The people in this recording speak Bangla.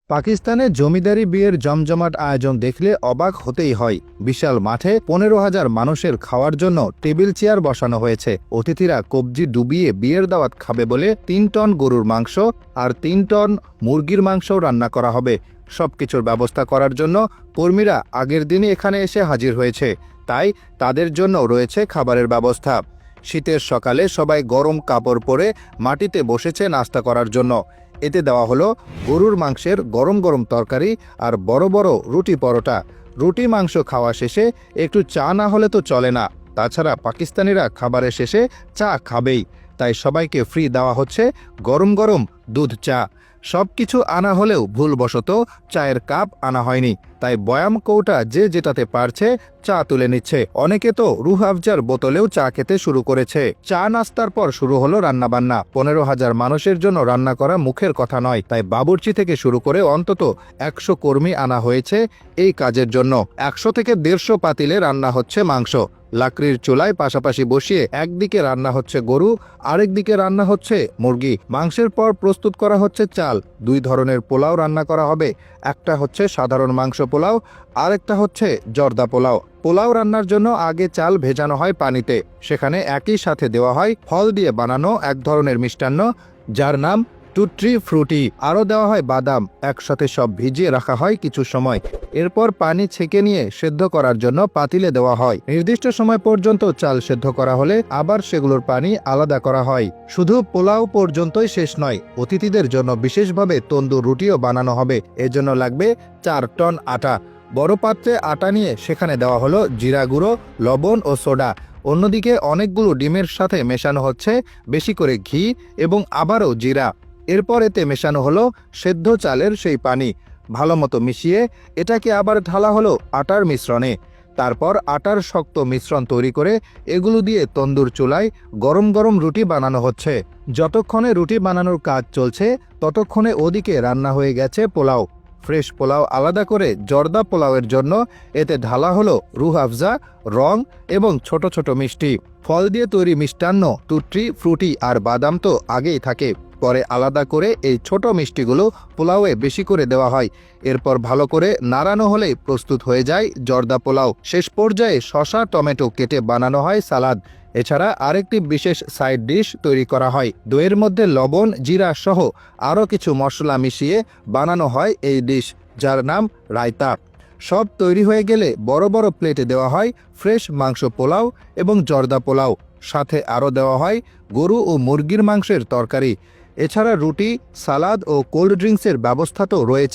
পাকিস্তানে জমিদারি বিয়ের জমজমাট আয়োজন দেখলে অবাক হতেই হয়। বিশাল মাঠে 15,000 মানুষের খাওয়ার জন্য টেবিল চেয়ার বসানো হয়েছে। অতিথিরা কবজি ডুবিয়ে বিয়ের দাওয়াত খাবে বলে 3 টন গরুর মাংস আর 3 টন মুরগির মাংসও রান্না করা হবে। সবকিছুর ব্যবস্থা করার জন্য কর্মীরা আগের দিনই এখানে এসে হাজির হয়েছে, তাই তাদের জন্য রয়েছে খাবারের ব্যবস্থা। শীতের সকালে সবাই গরম কাপড় পরে মাটিতে বসেছে নাস্তা করার জন্য। এতে দেওয়া হলো গরুর মাংসের গরম গরম তরকারি আর বড় বড় রুটি পরোটা। রুটি মাংস খাওয়া শেষে একটু চা না হলে তো চলে না। তাছাড়া পাকিস্তানিরা খাবারের শেষে চা খাবেই, তাই সবাইকে ফ্রি দেওয়া হচ্ছে গরম গরম দুধ চা। সব কিছু আনা হলেও ভুলবশত চায়ের কাপ আনা হয়নি, তাই বয়াম কৌটা যে যেটাতে পারছে চা তুলে নিচ্ছে। অনেকে তো রুহ আফজার বোতলেও চা খেতে শুরু করেছে। চা নাস্তার পর শুরু হলো রান্নাবান্না। 15,000 মানুষের জন্য রান্না করা মুখের কথা নয়, তাই বাবুর্চি থেকে শুরু করে অন্তত 100 কর্মী আনা হয়েছে এই কাজের জন্য। 100 থেকে 150 পাতিলে রান্না হচ্ছে মাংস। লাকড়ির চুলায় পাশাপাশি বসিয়ে একদিকে রান্না হচ্ছে গরু, আরেকদিকে রান্না হচ্ছে মুরগি। মাংসের পর প্রস্তুত করা হচ্ছে চাল। 2 ধরনের পোলাও রান্না করা হবে। একটা হচ্ছে সাধারণ মাংস পোলাও, আরেকটা হচ্ছে জর্দা পোলাও। পোলাও রান্নার জন্য আগে চাল ভেজানো হয় পানিতে, সেখানে একই সাথে দেওয়া হয় ফল দিয়ে বানানো এক ধরনের মিষ্টান্ন, যার নাম টুট্রি ফ্রুটি। আরও দেওয়া হয় বাদাম। একসাথে সব ভিজিয়ে রাখা হয় কিছু সময়। এরপর পানি ছেঁকে নিয়ে সেদ্ধ করার জন্য পাতিলে দেওয়া হয়। নির্দিষ্ট সময় পর্যন্ত চাল সেদ্ধ করা হলে আবার সেগুলোর পানি আলাদা করা হয়। শুধু পোলাও পর্যন্তই শেষ নয়, অতিথিদের জন্য বিশেষভাবে তন্দুর রুটিও বানানো হবে। এজন্য লাগবে 4 টন আটা। বড় পাত্রে আটা নিয়ে সেখানে দেওয়া হলো জিরা গুঁড়ো, লবণ ও সোডা। অন্যদিকে অনেকগুলো ডিমের সাথে মেশানো হচ্ছে বেশি করে ঘি এবং আবারও জিরা। এরপর এতে মেশানো হলো সেদ্ধ চালের সেই পানি। ভালোমতো মিশিয়ে এটাকে আবার ঢালা হলো আটার মিশ্রণে। তারপর আটার শক্ত মিশ্রণ তৈরি করে এগুলো দিয়ে তন্দুর চুলায় গরম গরম রুটি বানানো হচ্ছে। যতক্ষণে রুটি বানানোর কাজ চলছে ততক্ষণে ওদিকে রান্না হয়ে গেছে পোলাও। ফ্রেশ পোলাও আলাদা করে জর্দা পোলাওয়ের জন্য এতে ঢালা হলো রুহ আফজা, রং এবং ছোট ছোট মিষ্টি। ফল দিয়ে তৈরি মিষ্টান্ন, টুট্রি ফ্রুটি আর বাদাম তো আগেই থাকে। পরে আলাদা করে এই ছোট মিষ্টিগুলো পোলাওয়ে বেশি করে দেওয়া হয়। এরপর ভালো করে নাড়ানো হলেই প্রস্তুত হয়ে যায় জর্দা পোলাও। শেষ পর্যায়ে শসা টমেটো কেটে বানানো হয় সালাদ। এছাড়া আরেকটি বিশেষ সাইড ডিশ তৈরি করা হয়। দইয়ের মধ্যে লবণ, জিরা সহ আরও কিছু মশলা মিশিয়ে বানানো হয় এই ডিশ, যার নাম রায়তা। সব তৈরি হয়ে গেলে বড় বড় প্লেটে দেওয়া হয় ফ্রেশ মাংস পোলাও এবং জর্দা পোলাও। সাথে আরও দেওয়া হয় গরু ও মুরগির মাংসের তরকারি। এছাড়া রুটি, সালাদ ও কোল্ড ড্রিঙ্কসের ব্যবস্থা তো রয়েছে।